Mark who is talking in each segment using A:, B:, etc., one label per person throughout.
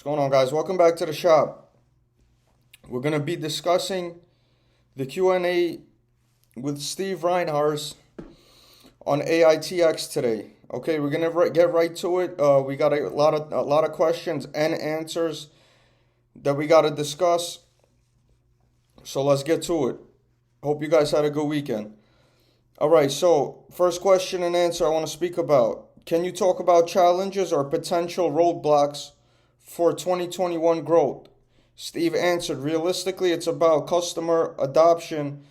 A: What's going on, guys? Welcome back to the shop. We're going to be discussing the Q&A with Steve Reinhardt on AITX today. Okay, we're going to get right to it. We got a lot of questions and answers that we got to discuss. So let's get to it. Hope you guys had a good weekend. All right, so first question and answer I want to speak about. Can you talk about challenges or potential roadblocks for 2021 growth? Steve answered, realistically, it's about customer adoption,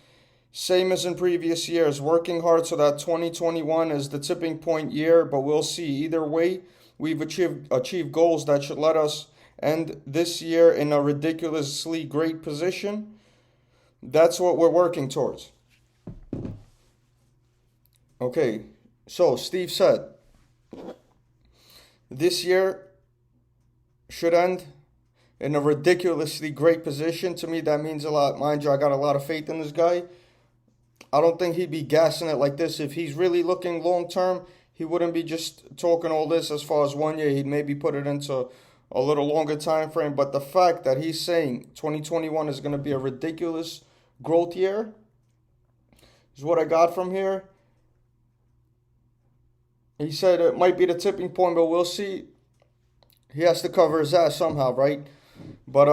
A: same as in previous years, working hard so that 2021 is the tipping point year, but we'll see. Either way, we've achieved goals that should let us end this year in a ridiculously great position. That's what we're working towards. Okay, so Steve said, this year should end in a ridiculously great position. To me, that means a lot. Mind you, I got a lot of faith in this guy. I don't think he'd be gassing it like this. If he's really looking long term, he wouldn't be just talking all this as far as 1 year. He'd maybe put it into a little longer time frame. But the fact that he's saying 2021 is going to be a ridiculous growth year is what I got from here. He said it might be the tipping point, but we'll see. He has to cover his ass somehow, right? But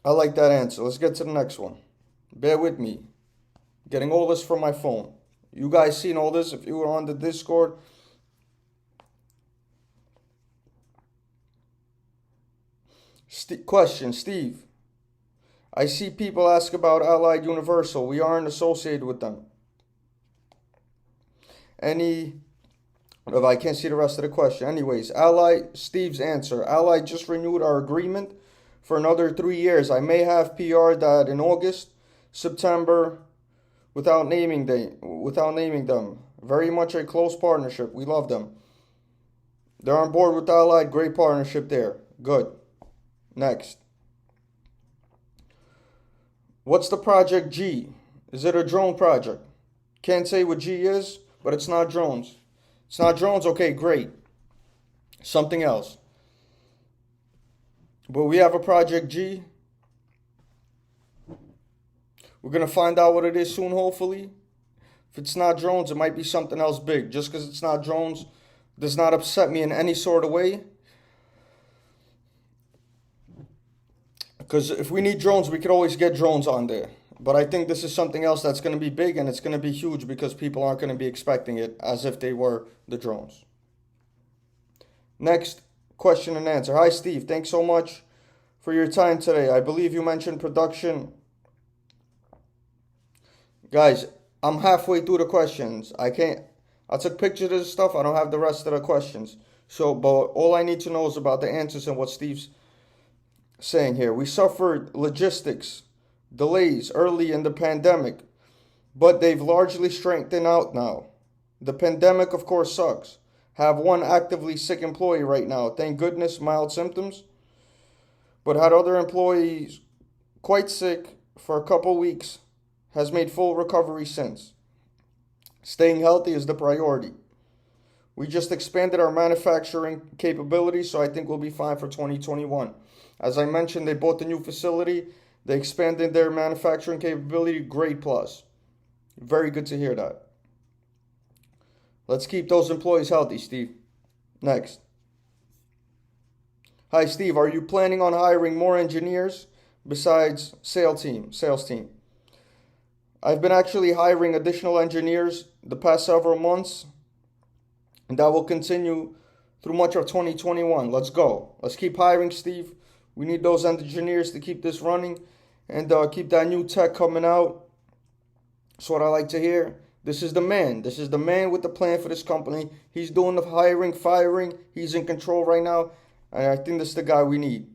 A: I like that answer. Let's get to the next one. Bear with me. Getting all this from my phone. You guys seen all this if you were on the Discord. Question, Steve. I see people ask about Allied Universal. We aren't associated with them. I can't see the rest of the question. Anyways, Steve's answer. Allied just renewed our agreement for another 3 years. I may have PR'd that in August, September, without naming them. Very much a close partnership. We love them. They're on board with Allied. Great partnership there. Good. Next. What's the Project G? Is it a drone project? Can't say what G is, but it's not drones. It's not drones? Okay, great. Something else. But we have a Project G. We're going to find out what it is soon, hopefully. If it's not drones, it might be something else big. Just because it's not drones does not upset me in any sort of way. Because if we need drones, we could always get drones on there. But I think this is something else that's going to be big, and it's going to be huge because people aren't going to be expecting it as if they were the drones. Next question and answer. Hi, Steve. Thanks so much for your time today. I believe you mentioned production. Guys, I'm halfway through the questions. I took pictures of this stuff. I don't have the rest of the questions. But all I need to know is about the answers and what Steve's saying here. We suffered logistics delays early in the pandemic, but they've largely straightened out now. The pandemic, of course, sucks. Have one actively sick employee right now. Thank goodness, mild symptoms. But had other employees quite sick for a couple weeks. Has made full recovery since. Staying healthy is the priority. We just expanded our manufacturing capabilities, so I think we'll be fine for 2021. As I mentioned, they bought the new facility. They expanded their manufacturing capability. Great plus. Very good to hear that. Let's keep those employees healthy, Steve. Next. Hi, Steve. Are you planning on hiring more engineers besides sales team? I've been actually hiring additional engineers the past several months, and that will continue through much of 2021. Let's go. Let's keep hiring, Steve. We need those engineers to keep this running and keep that new tech coming out. That's what I like to hear. This is the man. This is the man with the plan for this company. He's doing the hiring, firing. He's in control right now. And I think this is the guy we need.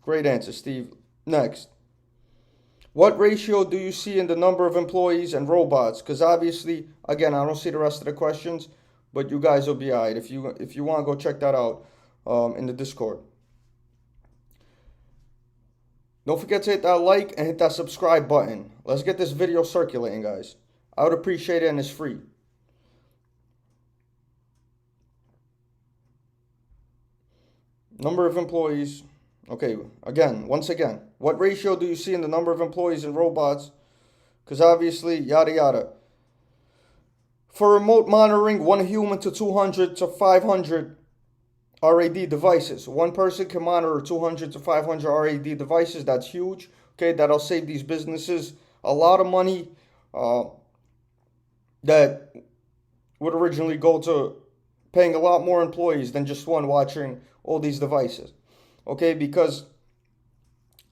A: Great answer, Steve. Next. What ratio do you see in the number of employees and robots? Because obviously, again, I don't see the rest of the questions, but you guys will be all right. If you want to go check that out in the Discord. Don't forget to hit that like and hit that subscribe button. Let's get this video circulating, guys. I would appreciate it, and it's free. Number of employees. Okay, once again, what ratio do you see in the number of employees in robots? Because obviously, yada yada. For remote monitoring, one human to 200 to 500 RAD devices. One person can monitor 200 to 500 RAD devices. That's huge. Okay, that'll save these businesses a lot of money that would originally go to paying a lot more employees than just one watching all these devices. Okay, because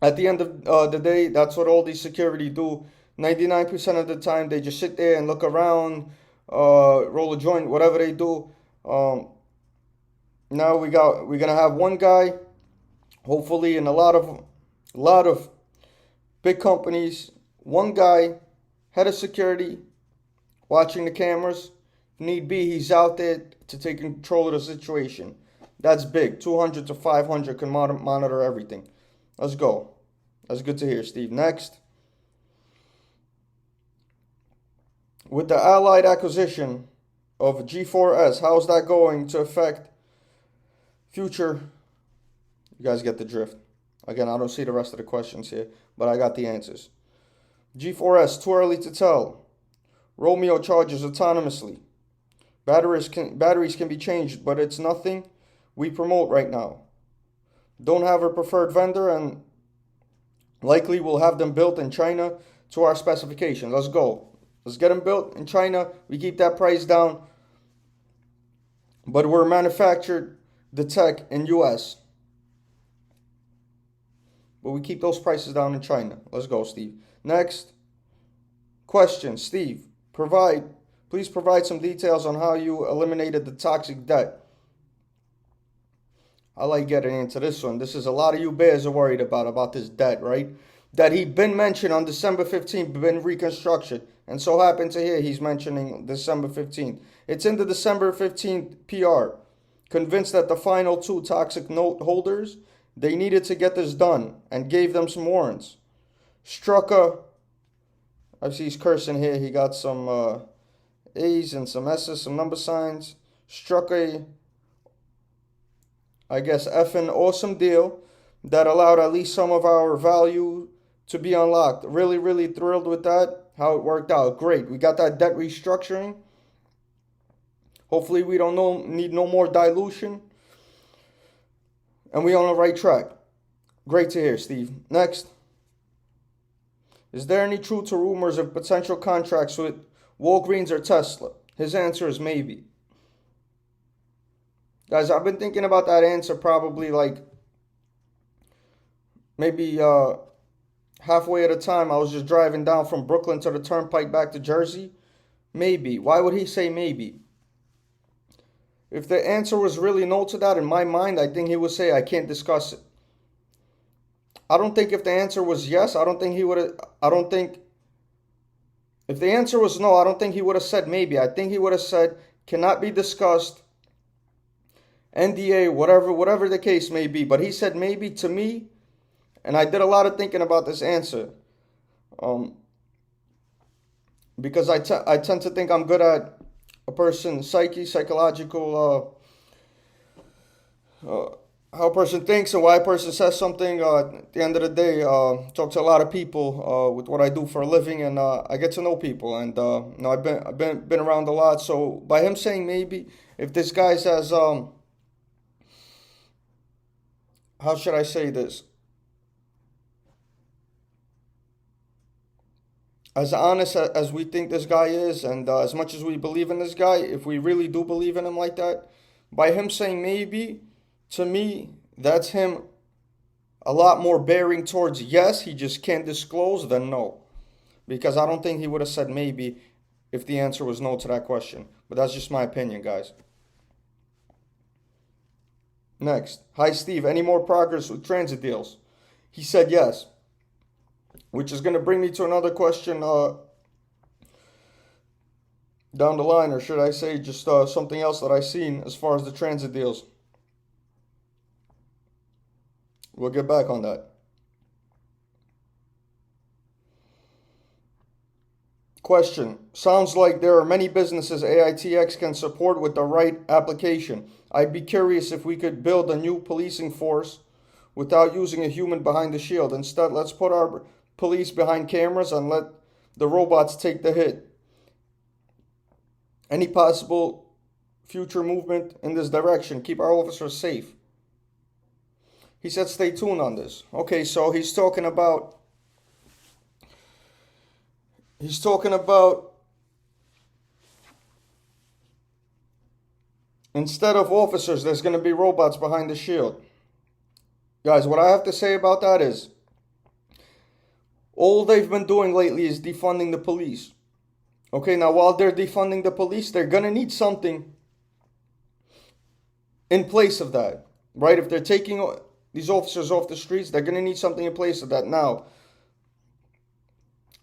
A: at the end of the day, that's what all these security do. 99% of the time, they just sit there and look around, roll a joint, whatever they do. Now we're gonna have one guy, hopefully, in a lot of big companies. One guy, head of security, watching the cameras. If need be, he's out there to take control of the situation. That's big. 200 to 500 can monitor everything. Let's go. That's good to hear, Steve. Next. With the Allied acquisition of G4S, how's that going to affect future? You guys get the drift. Again, I don't see the rest of the questions here, but I got the answers. G4S, too early to tell. Romeo charges autonomously. Batteries can be changed, but it's nothing we promote right now. Don't have a preferred vendor, and likely we'll have them built in China to our specifications. Let's go. Let's get them built in China. We keep that price down. But we're manufactured the tech in US. But we keep those prices down in China. Let's go, Steve. Next question, Steve. Please provide some details on how you eliminated the toxic debt. I like getting into this one. This is a lot of you bears are worried about this debt, right? That he'd been mentioned on December 15th, been reconstruction. And so happened to hear he's mentioning December 15th. It's in the December 15th PR. Convinced that the final two toxic note holders, they needed to get this done and gave them some warrants. I see he's cursing here. He got some A's and some S's, some number signs. Struck a, I guess, effing awesome deal that allowed at least some of our value to be unlocked. Really, really thrilled with that. How it worked out. Great. We got that debt restructuring. Hopefully we don't need no more dilution. And we on the right track. Great to hear, Steve. Next. Is there any truth to rumors of potential contracts with Walgreens or Tesla? His answer is maybe. Guys, I've been thinking about that answer probably like maybe halfway at a time. I was just driving down from Brooklyn to the turnpike back to Jersey. Maybe. Why would he say maybe? If the answer was really no to that, in my mind, I think he would say, I can't discuss it. I don't think if the answer was yes, I don't think he would have, if the answer was no, I don't think he would have said maybe. I think he would have said, cannot be discussed, NDA, whatever the case may be. But he said maybe to me, and I did a lot of thinking about this answer. Because I tend to think I'm good at a person's psychological, how a person thinks and why a person says something. At the end of the day, talk to a lot of people with what I do for a living, and I get to know people. And I've been around a lot. So by him saying maybe, if this guy says, how should I say this? As honest as we think this guy is, and as much as we believe in this guy, if we really do believe in him like that, by him saying maybe, to me, that's him a lot more bearing towards yes, he just can't disclose, than no. Because I don't think he would have said maybe if the answer was no to that question. But that's just my opinion, guys. Next. Hi, Steve. Any more progress with transit deals? He said yes. Which is going to bring me to another question down the line, or should I say just something else that I've seen as far as the transit deals. We'll get back on that. Question. Sounds like there are many businesses AITX can support with the right application. I'd be curious if we could build a new policing force without using a human behind the shield. Instead, let's put our police behind cameras and let the robots take the hit. Any possible future movement in this direction? Keep our officers safe. He said stay tuned on this. Okay, so he's talking about instead of officers, there's going to be robots behind the shield. Guys, what I have to say about that is all they've been doing lately is defunding the police. Okay, now while they're defunding the police, they're going to need something in place of that, right? If they're taking these officers off the streets, they're going to need something in place of that. Now,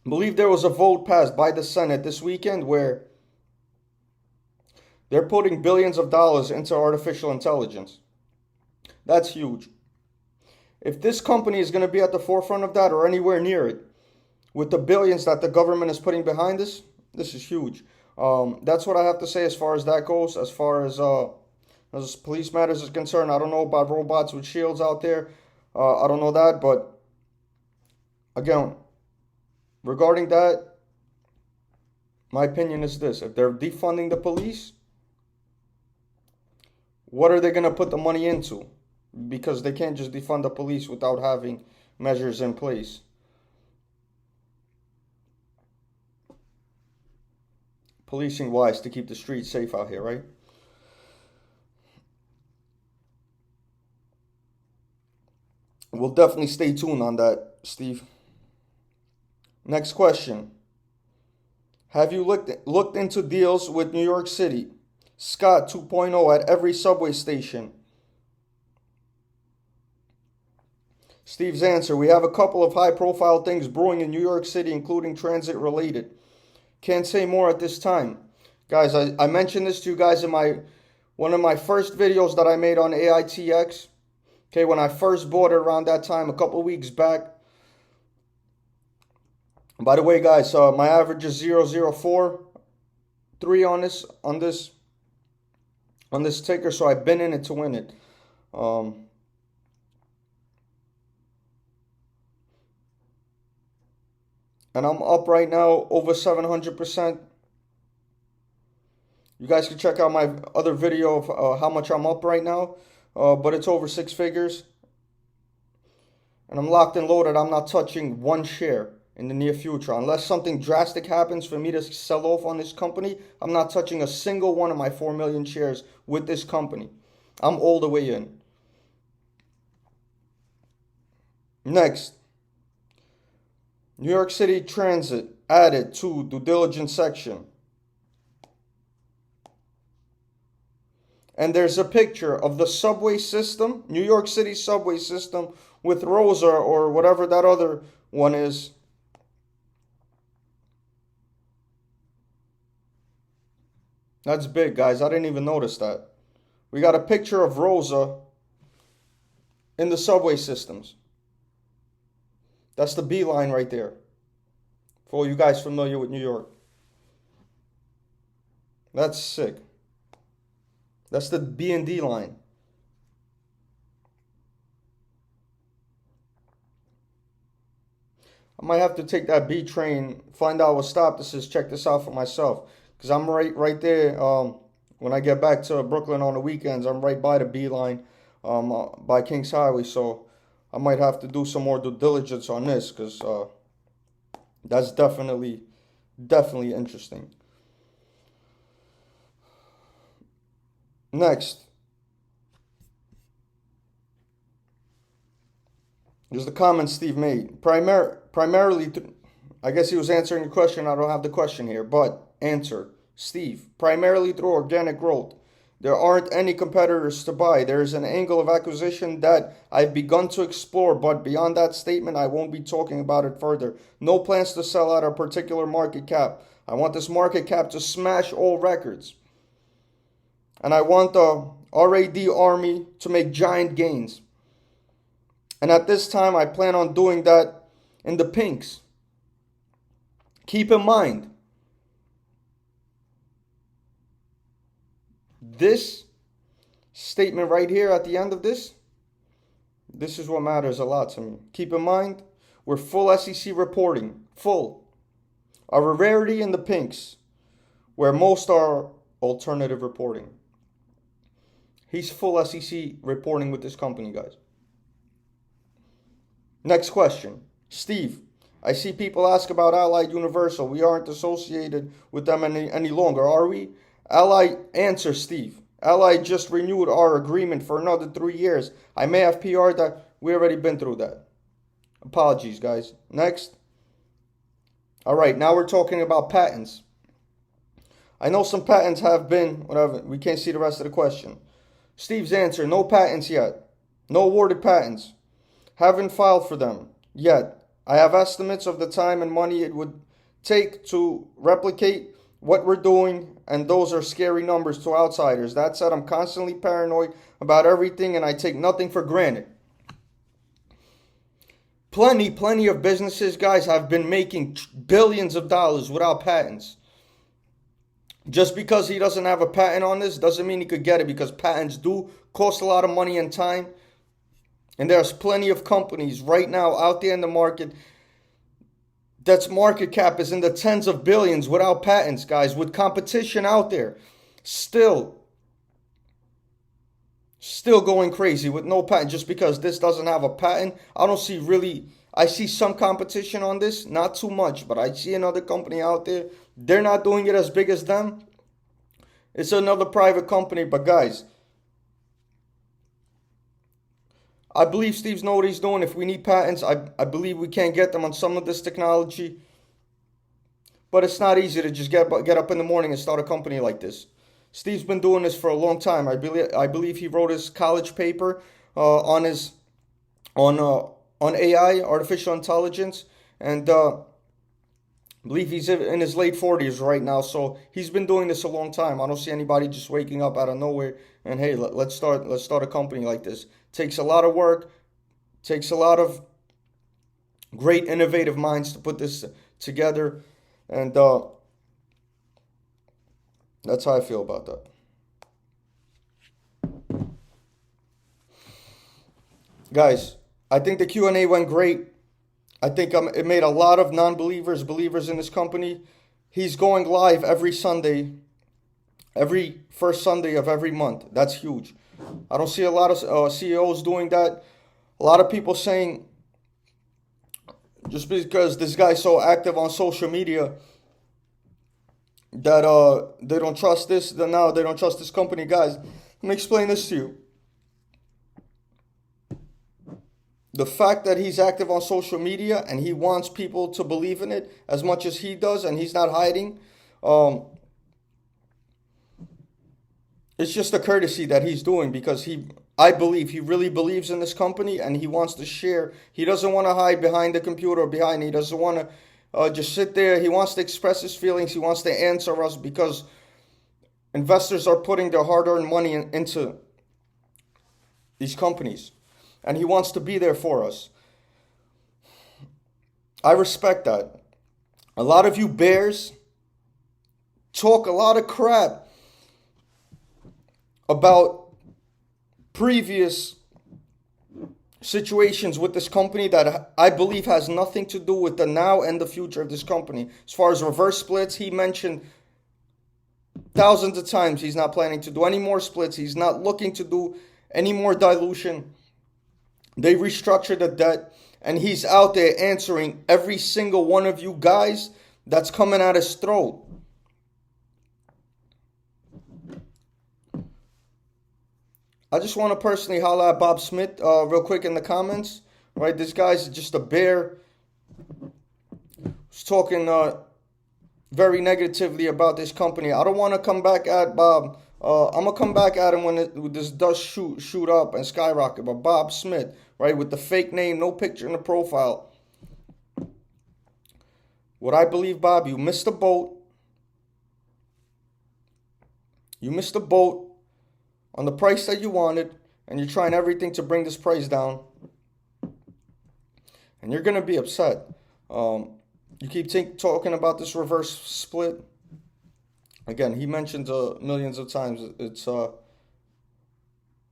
A: I believe there was a vote passed by the Senate this weekend where they're putting billions of dollars into artificial intelligence. That's huge. If this company is going to be at the forefront of that or anywhere near it, with the billions that the government is putting behind this is huge. That's what I have to say as far as that goes. As far as police matters is concerned, I don't know about robots with shields out there. I don't know that, but again, regarding that, my opinion is this. If they're defunding the police, what are they going to put the money into? Because they can't just defund the police without having measures in place. Policing wise, to keep the streets safe out here, right? We'll definitely stay tuned on that, Steve. Next question. Have you looked into deals with New York City? Scott 2.0 at every subway station. Steve's answer. We have a couple of high-profile things brewing in New York City, including transit-related. Can't say more at this time. Guys, I mentioned this to you guys in one of my first videos that I made on AITX. Okay, when I first bought it around that time, a couple weeks back. By the way, guys, my average is 0.043 on this ticker, so I've been in it to win it. And I'm up right now over 700%. You guys can check out my other video of how much I'm up right now. But it's over 6 figures. And I'm locked and loaded. I'm not touching one share in the near future. Unless something drastic happens for me to sell off on this company, I'm not touching a single one of my 4 million shares with this company. I'm all the way in. Next. New York City Transit added to due diligence section. And there's a picture of the subway system, New York City subway system, with Rosa or whatever that other one is. That's big, guys. I didn't even notice that. We got a picture of Rosa in the subway systems. That's the B line right there. For all you guys familiar with New York. That's sick. That's the B and D line. I might have to take that B train, find out what stop this is, check this out for myself. Because I'm right there. When I get back to Brooklyn on the weekends, I'm right by the B line by Kings Highway. So I might have to do some more due diligence on this because that's definitely interesting. Next, there's the comment Steve made. Primarily, I guess he was answering a question. I don't have the question here, but answer. Steve, primarily through organic growth. There aren't any competitors to buy. There is an angle of acquisition that I've begun to explore, but beyond that statement, I won't be talking about it further. No plans to sell at a particular market cap. I want this market cap to smash all records. And I want the RAD Army to make giant gains. And at this time, I plan on doing that in the pinks. Keep in mind, this statement right here at the end of this is what matters a lot to me. Keep in mind, we're full SEC reporting. Full. A rarity in the pinks, where most are alternative reporting. He's full SEC reporting with this company, guys. Next question. Steve, I see people ask about Allied Universal. We aren't associated with them any longer, are we? Allied, answer, Steve. Allied just renewed our agreement for another 3 years. I may have PR'd that. We already been through that. Apologies, guys. Next. All right, now we're talking about patents. I know some patents have been, whatever. We can't see the rest of the question. Steve's answer, no patents yet. No awarded patents. Haven't filed for them yet. I have estimates of the time and money it would take to replicate what we're doing, and those are scary numbers to outsiders. That said, I'm constantly paranoid about everything, and I take nothing for granted. Plenty of businesses, guys, have been making billions of dollars without patents. Just because he doesn't have a patent on this doesn't mean he could get it, because patents do cost a lot of money and time. And there's plenty of companies right now out there in the market that's market cap is in the tens of billions without patents, guys, with competition out there. Still going crazy with no patent. Just because this doesn't have a patent, I see some competition on this, not too much, but I see another company out there. They're not doing it as big as them. It's another private company, but guys, I believe Steve's know what he's doing. If we need patents, I believe we can get them on some of this technology. But it's not easy to just get up in the morning and start a company like this. Steve's been doing this for a long time. I believe he wrote his college paper on AI, artificial intelligence, and I believe he's in his late 40s right now. So he's been doing this a long time. I don't see anybody just waking up out of nowhere and hey, let's start a company like this. Takes a lot of work, takes a lot of great innovative minds to put this together, and that's how I feel about that. Guys, I think the Q&A went great. I think it made a lot of non-believers believers in this company. He's going live every Sunday, every first Sunday of every month. That's huge. I don't see a lot of CEOs doing that. A lot of people saying, just because this guy's so active on social media, that they don't trust this, then now they don't trust this company. Guys, let me explain this to you. The fact that he's active on social media and he wants people to believe in it as much as he does, and he's not hiding, it's just a courtesy that he's doing, because I believe he really believes in this company and he wants to share. He doesn't want to hide behind the computer or he doesn't want to just sit there. He wants to express his feelings. He wants to answer us, because investors are putting their hard-earned money into these companies, and he wants to be there for us. I respect that. A lot of you bears talk a lot of crap about previous situations with this company that I believe has nothing to do with the now and the future of this company. As far as reverse splits, he mentioned thousands of times he's not planning to do any more splits. He's not looking to do any more dilution. They restructured the debt, and he's out there answering every single one of you guys that's coming at his throat. I just want to personally holler at Bob Smith real quick in the comments. Right, this guy's just a bear. He's talking very negatively about this company. I don't want to come back at Bob. I'm gonna come back at him when this does shoot up and skyrocket. But Bob Smith, right, with the fake name, no picture in the profile. What I believe, Bob, you missed the boat. You missed the boat on the price that you wanted, and you're trying everything to bring this price down, and you're going to be upset. You keep talking about this reverse split. Again, he mentions millions of times. It's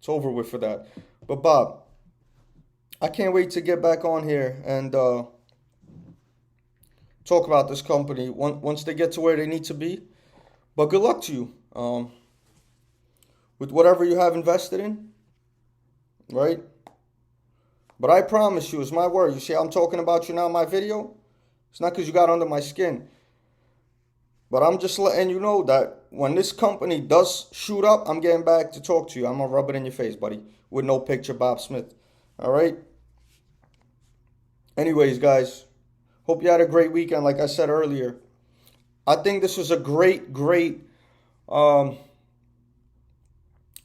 A: over with for that. But Bob, I can't wait to get back on here and talk about this company once they get to where they need to be. But good luck to you with whatever you have invested in, right? But I promise you, it's my word. You see, I'm talking about you now in my video. It's not because you got under my skin. But I'm just letting you know that when this company does shoot up, I'm getting back to talk to you. I'm going to rub it in your face, buddy, with no picture, Bob Smith. All right? Anyways, guys, hope you had a great weekend, like I said earlier. I think this was a um,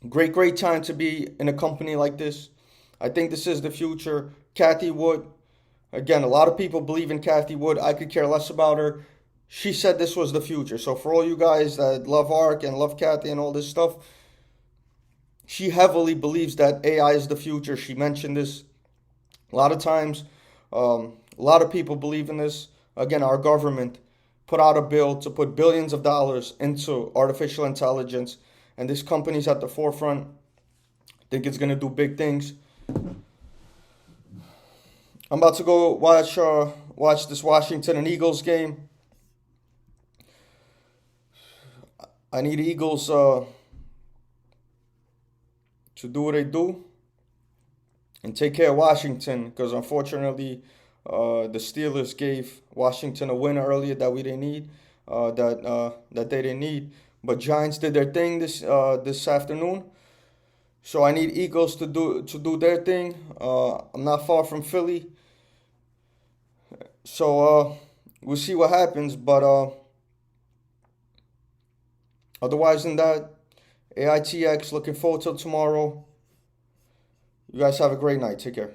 A: great time to be in a company like this. I think this is the future. Kathy Wood, again, a lot of people believe in Kathy Wood. I could care less about her. She said this was the future. So for all you guys that love ARK and love Kathy and all this stuff, she heavily believes that AI is the future. She mentioned this a lot of times. A lot of people believe in this. Again, our government put out a bill to put billions of dollars into artificial intelligence, and this company's at the forefront. I think it's gonna do big things. I'm about to go watch this Washington and Eagles game. I need Eagles to do what they do and take care of Washington, because unfortunately the Steelers gave Washington a win earlier that we didn't need, that they didn't need. But Giants did their thing this afternoon, so I need Eagles to do their thing. I'm not far from Philly, so we'll see what happens. But otherwise than that, AITX, looking forward till tomorrow. You guys have a great night. Take care.